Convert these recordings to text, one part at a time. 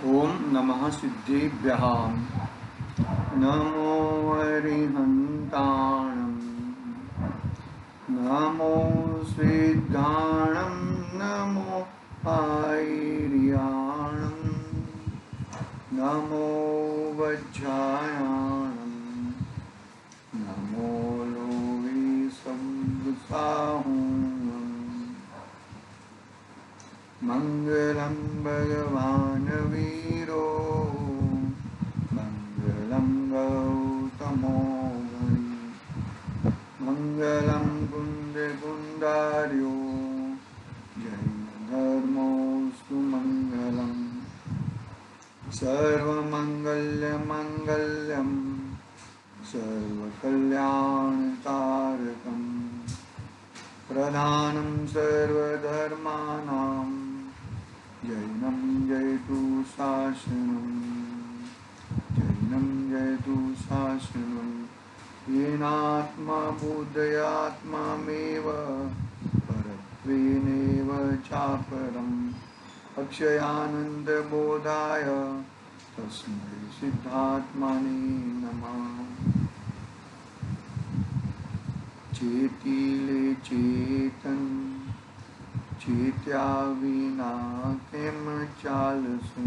ओम नमः सिद्धेभ्यः। नमो अरिहन्ताणं, नमो सिद्धाणं, नमो आयर्याणं, नमो वज्रायाणं, नमो लोवे संसाहूं। मंगलं भगवान् वीरो, मंगलं गौतमो मुनि, मंगलं कुन्दकुण्डार्यो, जैनधर्मोऽस्तु मंगलम्। सर्वमङ्गलमाङ्गल्यं सर्वकल्याणकारकं, प्रधानं सर्वधर्माणां, जैनं जयतु शासनं, जैनं जयतु शासनं। येनात्मा बुद्धयात्मामेव परत्वेनैव चापरम् अक्षयानन्दबोधाय तस्मै सिद्धात्मने नमः। चेतिले चेतन चेत्या विना केम चालसु।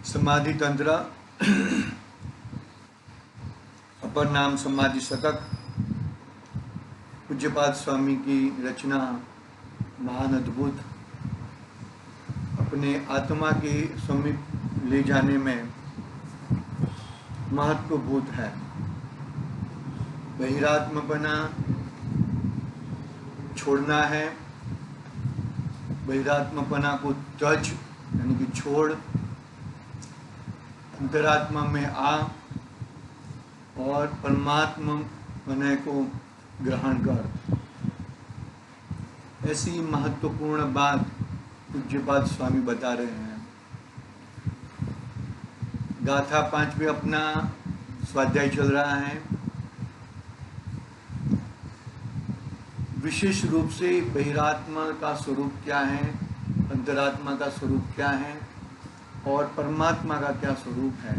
समाधि तंत्र अपर नाम समाधि शतक, पूज्यपाद स्वामी की रचना, महान अद्भुत, अपने आत्मा के समीप ले जाने में महत्वभूत है। बहिरात्मपना छोड़ना है, बहिरात्मपना को त्यज यानी कि छोड़, अंतरात्मा में आ और परमात्मा पने को ग्रहण कर। ऐसी महत्वपूर्ण बात पूज्यपाद स्वामी बता रहे हैं। गाथा 5 में अपना स्वाध्याय चल रहा है। विशेष रूप से बहिरात्मा का स्वरूप क्या है, अंतरात्मा का स्वरूप क्या है और परमात्मा का क्या स्वरूप है,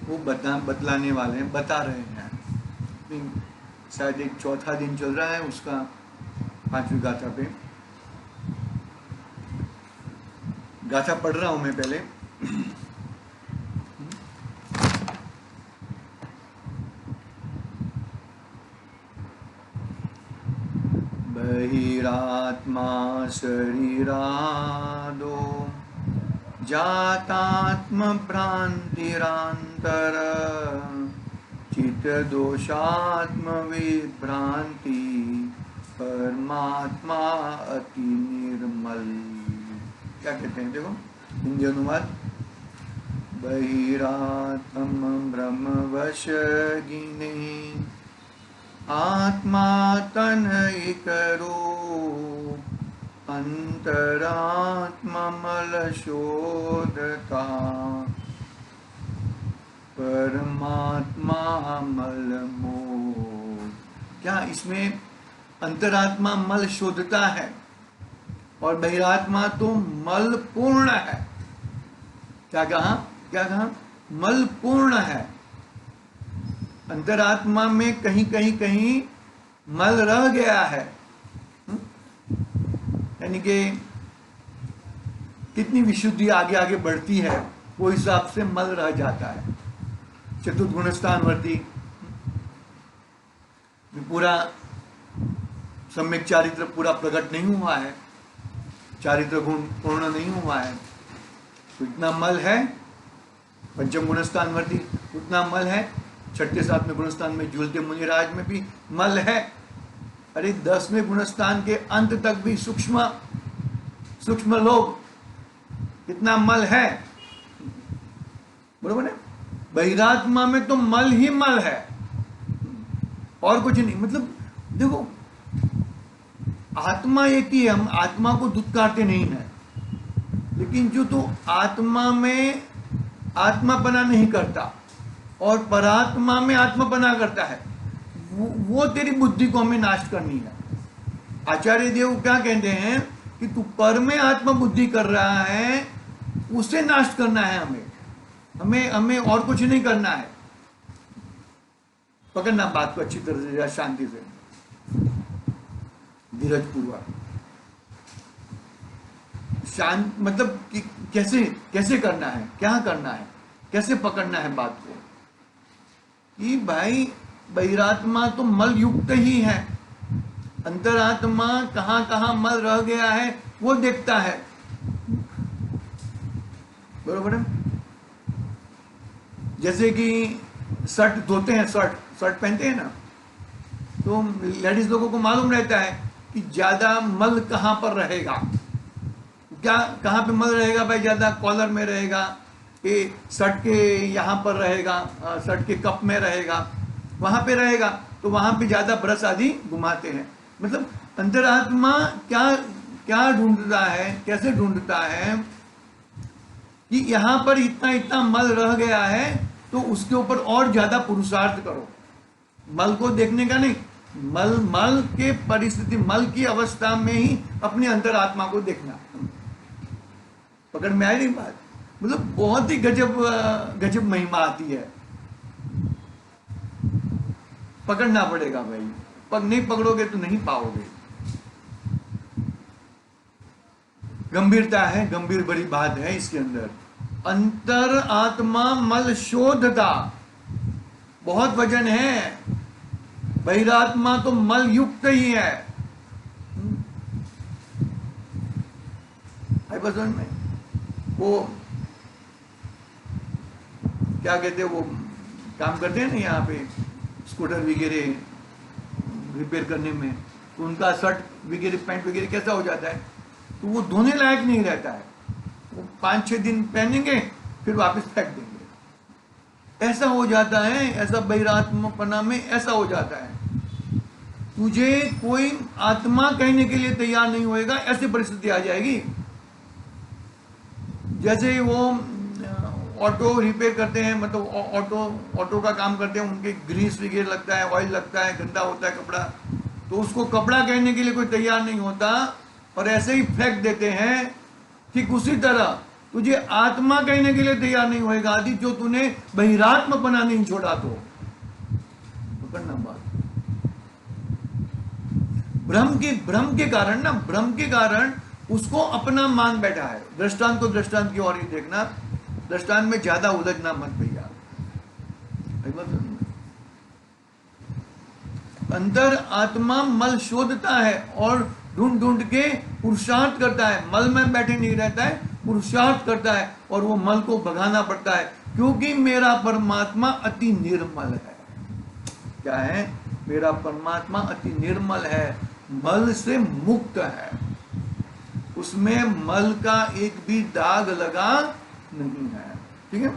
वो बतलाने वाले हैं, बता रहे हैं। शायद एक चौथा दिन चल रहा है उसका, 5वीं गाथा पे। गाथा पढ़ रहा हूं मैं पहले। बहिरात्मा शरीरादो जातात्म भ्रांतिरांतर, चित्त दोषात्म विभ्रांति, परमात्मा अति निर्मल। क्या कहते हैं देखो, हिंदी अनुवाद। बहिरात्म ब्रह्म वश गिने, आत्मा तन करो, अंतरात्मा मल शोधता, परमात्मा मल मोह। क्या इसमें अंतरात्मा मल शोधता है और बहिरात्मा तो मल पूर्ण है। क्या कहा, क्या कहा? मल पूर्ण है। अंतरात्मा में कहीं कहीं कहीं मल रह गया है, यानी कि कितनी विशुद्धि आगे आगे बढ़ती है वो हिसाब से मल रह जाता है। चतुर्गुण स्थानवर्ती पूरा सम्यक चारित्र पूरा प्रकट नहीं हुआ है, चारित्र गुण पूर्ण नहीं हुआ है, तो इतना मल है। पंचम गुण स्थानवर्ती उतना मल है। 6ठे-7वें गुणस्थान में झूलते मुनिराज में भी मल है। अरे 10वें गुणस्थान के अंत तक भी सूक्ष्म सूक्ष्म लोग इतना मल है, बरोबर है। बहिरात्मा में तो मल ही मल है और कुछ नहीं। मतलब देखो, आत्मा एक ही है, हम आत्मा को दुत्कारते नहीं है। लेकिन जो तू आत्मा में आत्मापना नहीं करता और परात्मा में आत्मापना करता है, वो तेरी बुद्धि को हमें नाश करनी है। आचार्य देव क्या कहते हैं कि तू पर में आत्मा बुद्धि कर रहा है, उसे नाश करना है हमें, हमें हमें और कुछ नहीं करना है। पकड़ना बात को अच्छी तरह से, शांति से, धीरज पूर्वक, शांत, मतलब कि कैसे कैसे करना है, क्या करना है, कैसे पकड़ना है बात को कि भाई बहिरात्मा तो मल युक्त ही है, अंतरात्मा कहां कहां मल रह गया है वो देखता है। बरोबर है। जैसे कि शर्ट धोते हैं, शर्ट पहनते हैं ना, तो लेडीज लोगों को मालूम रहता है कि ज्यादा मल कहां पर रहेगा, क्या कहां पे मल रहेगा भाई, ज्यादा कॉलर में रहेगा, ये शर्ट के यहाँ पर रहेगा, शर्ट के कप में रहेगा, वहां पे रहेगा, तो वहां पे ज्यादा ब्रश आदि घुमाते हैं। मतलब अंतरात्मा क्या क्या ढूंढता है, कैसे ढूंढता है कि यहाँ पर इतना इतना मल रह गया है, तो उसके ऊपर और ज्यादा पुरुषार्थ करो। मल को देखने का नहीं, मल के परिस्थिति, मल की अवस्था में ही अपने अंतरात्मा को देखना। पकड़ में आई नहीं बात? मतलब बहुत ही गजब महिमा आती है। पकड़ना पड़ेगा भाई, नहीं पकड़ोगे तो नहीं पाओगे। गंभीरता है, गंभीर बड़ी बात है इसके अंदर। अंतर आत्मा मल शोधता, बहुत वजन है। बहिरात्मा तो मल युक्त ही है। बस में वो क्या कहते हैं, वो काम करते हैं ना यहाँ पे स्कूटर वगैरह रिपेयर करने में, तो उनका शर्ट वगैरह पैंट वगैरह कैसा हो जाता है, तो वो धोने लायक नहीं रहता है। वो 5-6 दिन पहनेंगे फिर वापस फेंक देंगे। ऐसा हो जाता है, ऐसा बहिरात्मपना में ऐसा हो जाता है। तुझे कोई आत्मा कहने के लिए तैयार नहीं होएगा, ऐसी परिस्थिति आ जाएगी। जैसे वो ऑटो रिपेयर करते हैं, मतलब ऑटो का काम करते हैं, उनके ग्रीस वगैरह लगता है, ऑयल लगता है, गंदा होता है कपड़ा, तो उसको कपड़ा कहने के लिए कोई तैयार नहीं होता और ऐसे ही फेंक देते हैं। ठीक उसी तरह तुझे आत्मा कहने के लिए तैयार नहीं होएगा आदि, जो तूने बहिरात्मपना नहीं छोड़ा तो। पकड़ना बात, भ्रम के कारण उसको अपना मान बैठा है। दृष्टांत को दृष्टांत की ओर ही देखना, दृष्टांत में ज्यादा उलझना मत भैया। अंतर आत्मा मल शोधता है और ढूंढ ढूंढ के पुरुषार्थ करता है। मल में बैठे नहीं रहता है, पुरुषार्थ करता है और वो मल को भगाना पड़ता है, क्योंकि मेरा परमात्मा अति निर्मल है। क्या है? मेरा परमात्मा अति निर्मल है, मल से मुक्त है, उसमें मल का एक भी दाग लगा नहीं है। ठीक है,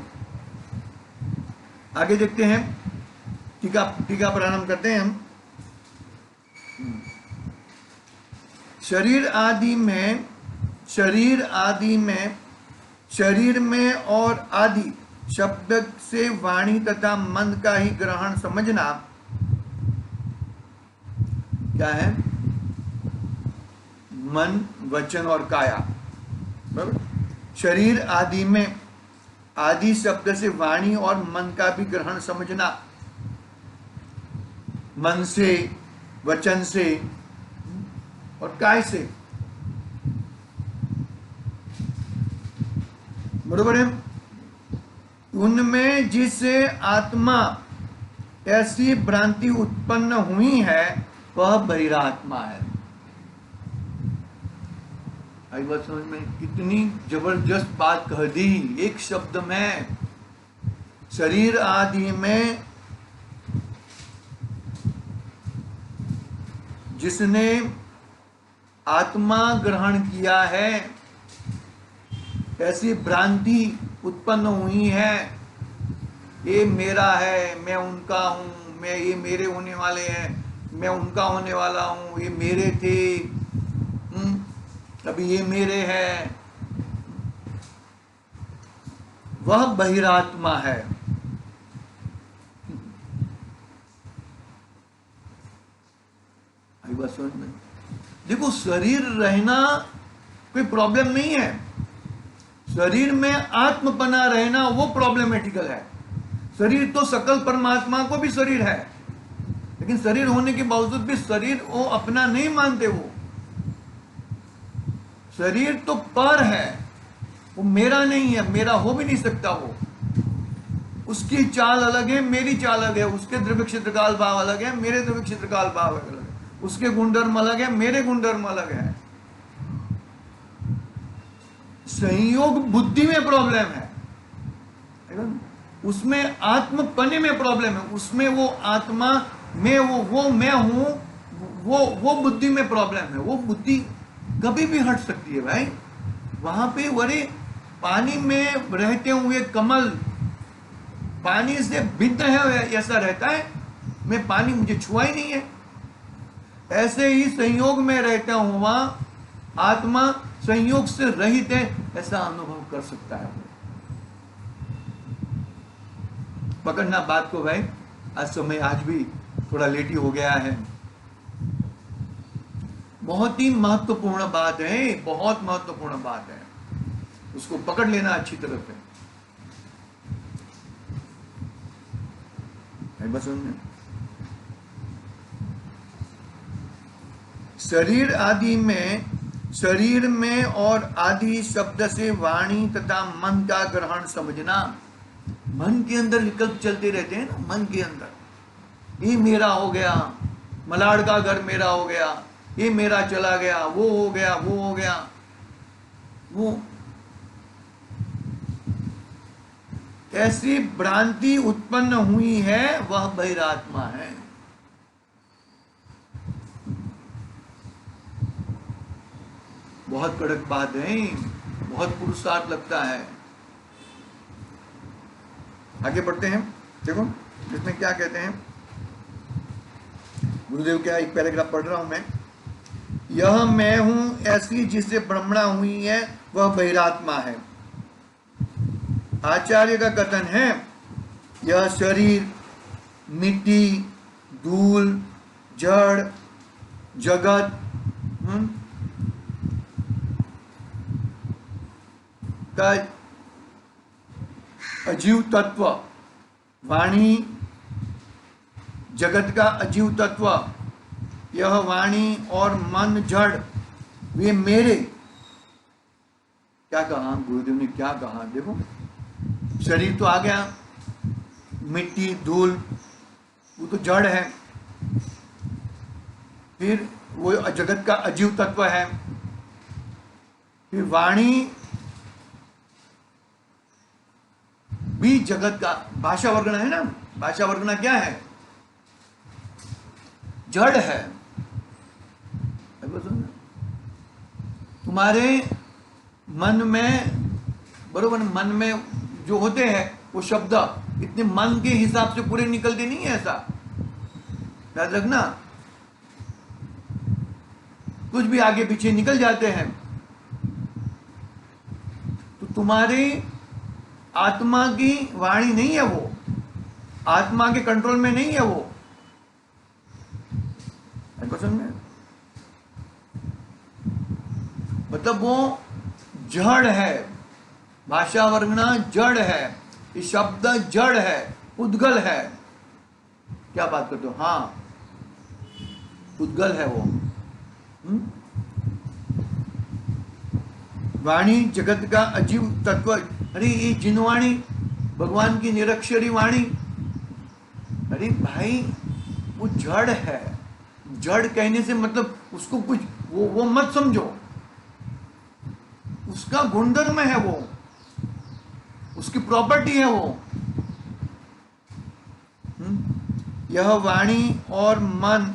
आगे देखते हैं, टीका प्रारंभ करते हैं हम। शरीर में और आदि शब्द से वाणी तथा मन का ही ग्रहण समझना क्या है? मन, वचन और काया। बराबर। शरीर आदि में आदि शब्द से वाणी और मन का भी ग्रहण समझना, मन से, वचन से और काय से। बरोबर है। उनमें जिससे आत्मा ऐसी भ्रांति उत्पन्न हुई है वह बहिरात्मा है। आई बात समझ में? कितनी जबरदस्त बात कह दी एक शब्द में। शरीर आदि में जिसने आत्मा ग्रहण किया है, ऐसी भ्रांति उत्पन्न हुई है, ये मेरा है, मैं उनका हूं, मैं ये मेरे होने वाले हैं, मैं उनका होने वाला हूं, ये मेरे थे, अभी ये मेरे हैं। वह बहिरात्मा है। आई बात समझ में? देखो, शरीर रहना कोई प्रॉब्लम नहीं है, शरीर में आत्मपना रहना वो प्रॉब्लमेटिकल है। शरीर तो सकल परमात्मा को भी शरीर है, लेकिन शरीर होने के बावजूद भी शरीर वो अपना नहीं मानते। वो शरीर तो पर है, वो मेरा नहीं है, मेरा हो भी नहीं सकता। वो उसकी चाल अलग है, मेरी चाल अलग है, उसके द्रव्य क्षेत्रकाल भाव अलग है, मेरे द्रव्य क्षेत्रकाल भाव अलग है, उसके गुणधर्म अलग है, मेरे गुणधर्म अलग है। संयोग बुद्धि में प्रॉब्लम है, उसमें आत्मपने में प्रॉब्लम है, उसमें वो आत्मा में वो मैं हूं, वो बुद्धि में प्रॉब्लम है। वो बुद्धि कभी भी हट सकती है भाई। वहां पे वरे पानी में रहते हुए कमल पानी से भिन्न है ऐसा रहता है, मैं पानी मुझे छुआ ही नहीं है। ऐसे ही संयोग में रहता हुआ आत्मा संयोग से रहित है, ऐसा अनुभव कर सकता है। पकड़ना बात को भाई। आज समय आज भी थोड़ा लेट ही हो गया है। बहुत ही महत्वपूर्ण बात है, बहुत महत्वपूर्ण बात है, उसको पकड़ लेना अच्छी तरह से। बस शरीर में और आदि शब्द से वाणी तथा मन का ग्रहण समझना। मन के अंदर विकल्प चलते रहते हैं ना, मन के अंदर ये मेरा हो गया, मलाड का घर मेरा हो गया, ये मेरा चला गया, वो हो गया, वो हो गया। वो ऐसी भ्रांति उत्पन्न हुई है, वह बहिरात्मा है। बहुत कड़क बात है, बहुत पुरुषार्थ लगता है। आगे बढ़ते हैं। देखो इसमें क्या कहते हैं गुरुदेव, क्या एक पैराग्राफ पढ़ रहा हूं मैं। यह मैं हूं ऐसी जिससे भ्रमणा हुई है, वह बहिरात्मा है। आचार्य का कथन है, यह शरीर, मिट्टी, धूल, जड़, जगत का अजीव तत्व, वाणी जगत का अजीव तत्व, यह वाणी और मन जड़, वे मेरे। क्या कहा गुरुदेव ने, क्या कहा? देखो, शरीर तो आ गया, मिट्टी, धूल, वो तो जड़ है, फिर वो जगत का अजीव तत्व है, फिर वाणी भी जगत का, भाषा वर्गना है ना, भाषा वर्गना क्या है? जड़ है। तुम्हारे मन में, बरोबर, मन में जो होते हैं वो शब्द इतने मन के हिसाब से पूरे निकलते नहीं है, ऐसा याद रखना। कुछ भी आगे पीछे निकल जाते हैं। तो तुम्हारी आत्मा की वाणी नहीं है, वो आत्मा के कंट्रोल में नहीं है वो। में मतलब वो जड़ है, भाषा वर्गना जड़ है, ये शब्द जड़ है, उद्गल है। क्या बात करते हो? हाँ, उद्गल है वो। वाणी जगत का अजीव तत्व। अरे ये जिनवाणी, भगवान की निरक्षरी वाणी, अरे भाई वो जड़ है। जड़ कहने से मतलब उसको कुछ वो मत समझो, उसका गुणधर्म है वो, उसकी प्रॉपर्टी है वो। यह वाणी और मन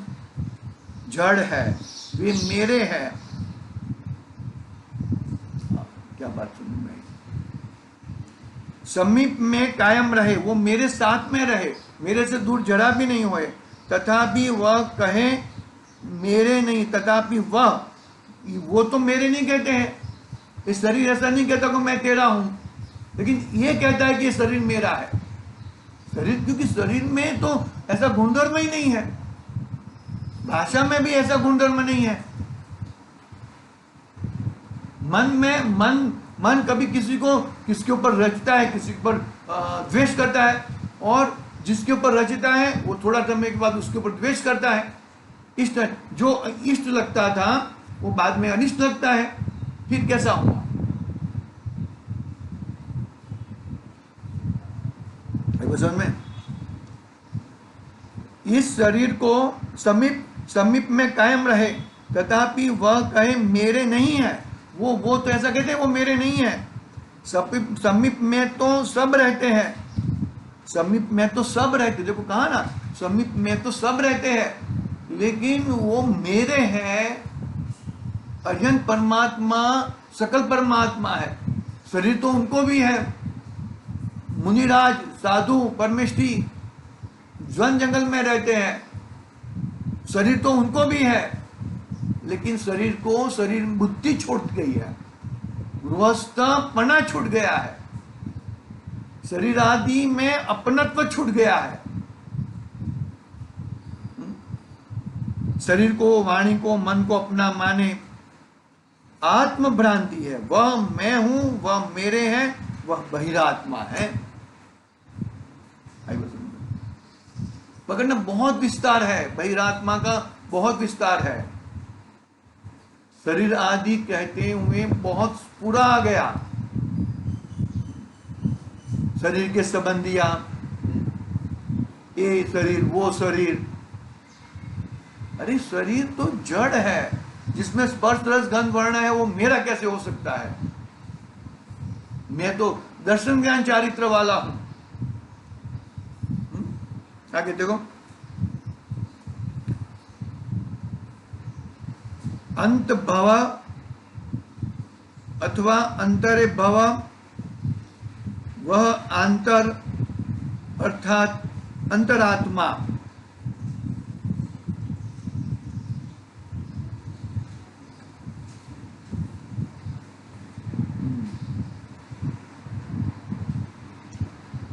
जड़ है, वे मेरे हैं। क्या बात सुन रही? समीप में कायम रहे, वो मेरे साथ में रहे, मेरे से दूर जरा भी नहीं होए। तथापि वह कहे मेरे नहीं, तथापि वो तो मेरे नहीं कहते हैं। इस शरीर ऐसा नहीं कहता कि मैं तेरा हूं, लेकिन ये कहता है कि ये शरीर मेरा है। शरीर, क्योंकि शरीर में तो ऐसा गुणधर्म ही नहीं है, भाषा में भी ऐसा गुणधर्म नहीं है। मन कभी किसके ऊपर रचता है, किसी पर द्वेष करता है, और जिसके ऊपर रचता है वो थोड़ा समय के बाद उसके ऊपर द्वेष करता है। इष्ट, जो इष्ट लगता था वो बाद में अनिष्ट लगता है। फिर कैसा होगा? समझ में? इस शरीर को समीप में कायम रहे, तथापि वह कहे मेरे नहीं है। वो तो ऐसा कहते हैं वो मेरे नहीं है। समीप में तो सब रहते हैं, समीप में तो सब रहते, देखो कहा ना, समीप में तो सब रहते हैं, लेकिन वो मेरे हैं। अजन परमात्मा सकल परमात्मा है। शरीर तो उनको भी है, मुनिराज, साधु, परमेष्ठी वन जंगल में रहते हैं, शरीर तो उनको भी है, लेकिन शरीर बुद्धि छूट गई है, गृहस्थपना छूट गया है, शरीर आदि में अपनत्व छूट गया है। शरीर को, वाणी को, मन को अपना माने, आत्म भ्रांति है। वह मैं हूं, वह मेरे हैं, वह बहिरात्मा है। पकड़ना बहुत विस्तार है, बहिरात्मा का बहुत विस्तार है। शरीर आदि कहते हुए बहुत पूरा आ गया, शरीर के संबंधियां, ये शरीर, वो शरीर। अरे शरीर तो जड़ है, जिसमें स्पर्श रस गंध वर्ण है, वो मेरा कैसे हो सकता है? मैं तो दर्शन ज्ञान चारित्र वाला हूं। आगे देखो, अंत भव अथवा अंतरे भव, वह अंतर अर्थात अंतरात्मा।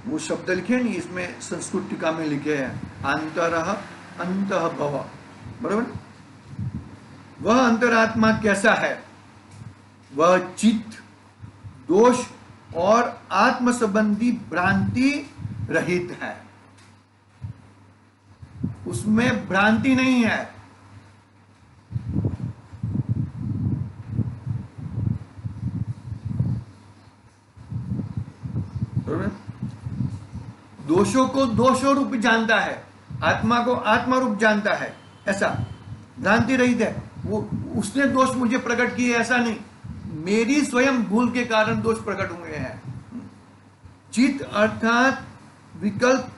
वो शब्द लिखे नहीं, इसमें संस्कृत टीका में लिखे हैं अंतरः अंतः भव, बराबर। वह अंतरात्मा कैसा है? वह चित्त, दोष और आत्म संबंधी भ्रांति रहित है, उसमें भ्रांति नहीं है। दोषों को दोषों रूप जानता है, आत्मा को आत्मा रूप जानता है, ऐसा भ्रांति रहित है। वो उसने दोष मुझे प्रकट किए ऐसा नहीं, मेरी स्वयं भूल के कारण दोष प्रकट हुए हैं। चित्त अर्थात विकल्प,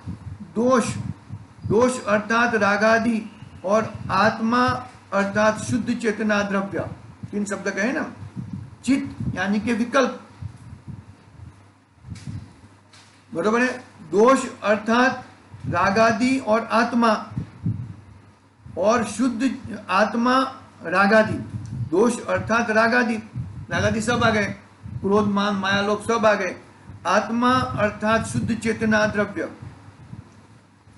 दोष अर्थात रागादि, और आत्मा अर्थात शुद्ध चेतना द्रव्य। 3 शब्द कहे ना, चित्त यानी कि विकल्प, बरोबर है। दोष अर्थात रागादि और आत्मा, और शुद्ध आत्मा रागादि। दोष अर्थात रागादि सब आ गए, क्रोध, मान, माया, लोभ सब आ गए। आत्मा अर्थात शुद्ध चेतना द्रव्य,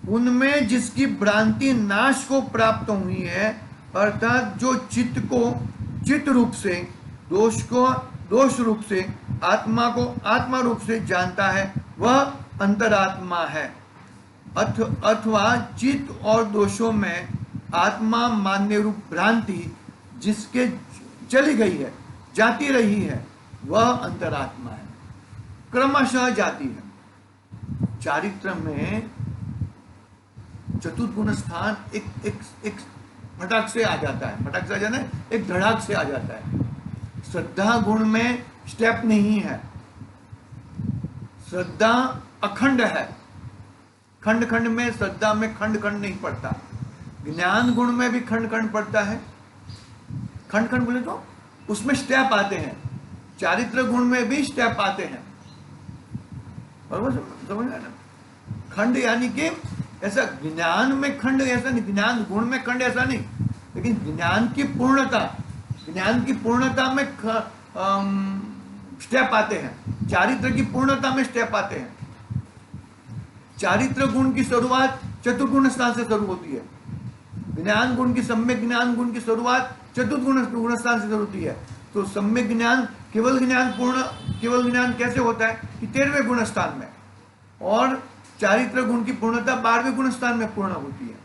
उनमें जिसकी भ्रांति नाश को प्राप्त हुई है, अर्थात जो चित्त को चित्त रूप से, दोष को दोष रूप से, आत्मा को आत्मा रूप से जानता है, वह अंतरात्मा है। अथवा चित्त और दोषों में आत्मा मान्य रूप भ्रांति जिसके चली गई है, जाती रही है, वह अंतरात्मा है, क्रमशः जाती है। चारित्र में चतुर्गुण स्थान एक फटाक से आ जाता है, फटाक से आ जाता है, एक धड़ाक से आ जाता है। श्रद्धा गुण में स्टेप नहीं है, श्रद्धा अखंड है, खंड खंड में, श्रद्धा में खंड खंड नहीं पड़ता। ज्ञान गुण में भी खंड खंड पड़ता है, खंड खंड बोले तो उसमें स्टेप आते हैं, चारित्र गुण में भी स्टेप आते हैं, बराबर समझ गए ना। खंड यानी कि ऐसा ज्ञान में खंड ऐसा नहीं, ज्ञान गुण में खंड ऐसा नहीं, लेकिन ज्ञान की पूर्णता में स्टेप आते हैं, चारित्र की पूर्णता में स्टेप आते हैं। चारित्र गुण की शुरुआत चतुर्गुण स्थान से शुरू होती है। ज्ञान गुण की, सम्यक ज्ञान गुण की शुरुआत चतुर्गुण स्थान से शुरू होती है। तो सम्यक ज्ञान, केवल ज्ञान कैसे होता है कि 13वें गुण स्थान में, और चारित्र गुण की पूर्णता 12वें गुण स्थान में पूर्ण होती है।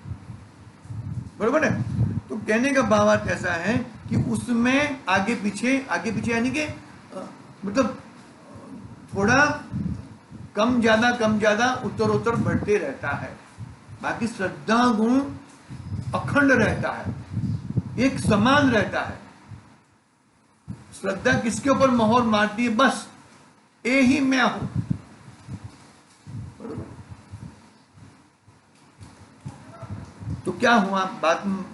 बरोबर है। तो कहने का भावार्थ ऐसा है कि उसमें आगे पीछे यानी कि मतलब थोड़ा कम ज्यादा उत्तरोत्तर बढ़ते रहता है। बाकी श्रद्धा गुण अखंड रहता है, एक समान रहता है। श्रद्धा किसके ऊपर मोहर मारती है? बस ए ही मैं हूं। तो क्या हुआ,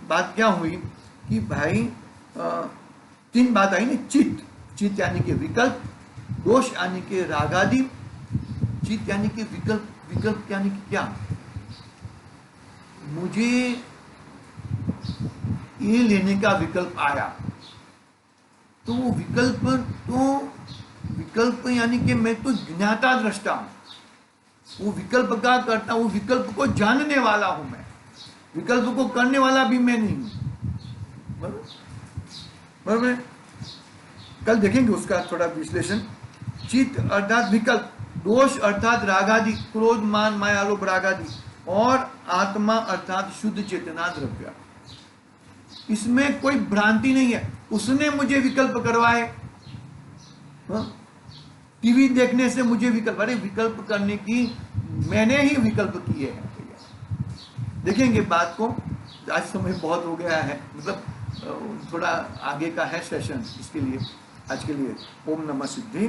बात क्या हुई कि भाई 3 बात आई ना, चित्त यानी कि विकल्प, दोष यानी कि रागादि, चित्त यानी कि विकल्प यानी कि क्या, मुझे ये लेने का विकल्प आया, तो वो विकल्प यानी कि मैं तो ज्ञाता दृष्टा हूं। वो विकल्प का करता, वो विकल्प को जानने वाला हूं मैं, विकल्प को करने वाला भी मैं नहीं हूं। बराबर। कल देखेंगे उसका थोड़ा विश्लेषण। चित्त अर्थात विकल्प, दोष अर्थात रागादि, क्रोध मान माया लोभ रागादि, और आत्मा अर्थात शुद्ध चेतना द्रव्य। इसमें कोई भ्रांति नहीं है। उसने मुझे विकल्प करवाए, टीवी देखने से मुझे विकल्प, अरे विकल्प करने की मैंने ही विकल्प किए हैं। देखेंगे बात को, आज समय बहुत हो गया है, मतलब थोड़ा आगे का है सेशन, इसके लिए आज के लिए ओम नमः सिद्धि।